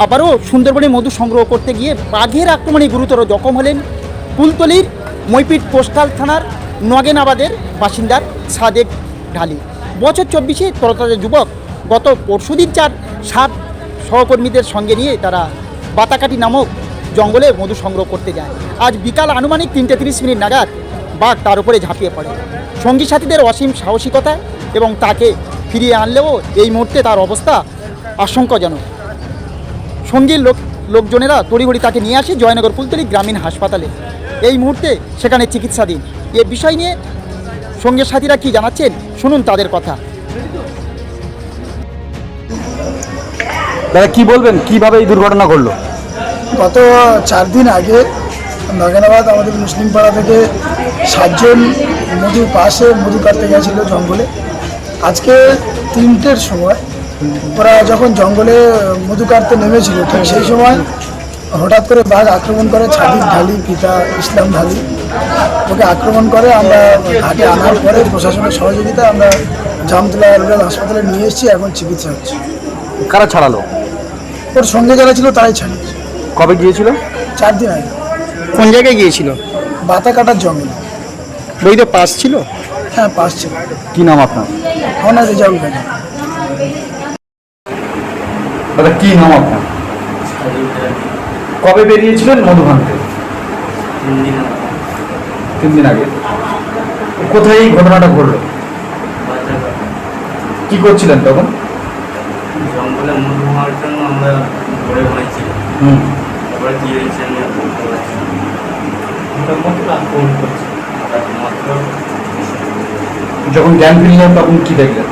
আবারও সুন্দরবনে মধু সংগ্রহ করতে গিয়ে বাঘের আক্রমণে গুরুতর জখম হলেন কুলতলির মইপিট কোস্টাল থানার নগেনাবাদের বাসিন্দার সাদেক ঢালি। বছর 24 তরতাজা যুবক গত পরশুদিন 7 সহকর্মীদের সঙ্গে নিয়ে তারা বাতাকাটি নামক জঙ্গলে মধু সংগ্রহ করতে যায়। আজ বিকাল আনুমানিক 3:30 নাগাদ বাঘ তার উপরে ঝাঁপিয়ে পড়ে। সঙ্গী সাথীদের অসীম সাহসিকতা এবং তাকে ফিরিয়ে আনলেও এই মুহূর্তে তার অবস্থা আশঙ্কাজনক। সঙ্গীর লোকজনেরা তড়িঘড়ি তাকে নিয়ে আসে জয়নগর কুলতলি গ্রামীণ হাসপাতালে। এই মুহূর্তে সেখানে চিকিৎসাধীন। এ বিষয় নিয়ে সঙ্গীর সাথীরা কি জানাচ্ছেন শুনুন তাদের কথা। দাদা কি বলবেন, কিভাবে এই দুর্ঘটনা ঘটলো? গত 4 দিন আগে নগেনাবাদ আমাদের মুসলিম পাড়া থেকে 7 জন মধুর পাশে মধু কাটতে গেছিলো জঙ্গলে। আজকে 3টের সময় ওরা যখন জঙ্গলে মধু কাটতে নেমেছিল ঠিক সেই সময় হঠাৎ করে বাঘ আক্রমণ করে সাদেক ঢালি পিতা ইসলাম ঢালি ওকে আক্রমণ করে। আমরা ঘাটে আনার পরে প্রশাসনের সহযোগিতায় আমরা জামতলা রুরাল হাসপাতালে নিয়ে এসেছি, এখন চিকিৎসা হচ্ছে। কারা ছাড়ালো? ওর সঙ্গে যারা ছিল তারাই ছাড়িয়েছে। কবে গিয়েছিল? 4 দিন আগে। কোন জায়গায় গিয়েছিল? বাতা কাটার জঙ্গলে। বৈধ পাস ছিল? হ্যাঁ, পাশ ছিল। কি নাম আপনার? আমার রেজাউল গাজী। দাদা কি নাম আপনার? কবে বেরিয়েছিলেন মধু ভাঙতে? 3 দিন আগে। কোথায় এই ঘটনাটা ঘটলো? কি করছিলেন তখন? জঙ্গলে মধু হওয়ার জন্য আমরা ঘুরে ঘুরেছিলাম। তারপরে কি হয়েছে আমি আর বলতে পারছি না। মোটামুটি আক্রমণ করছে। যখন জ্ঞান ফিরলেন তখন কি দেখলেন?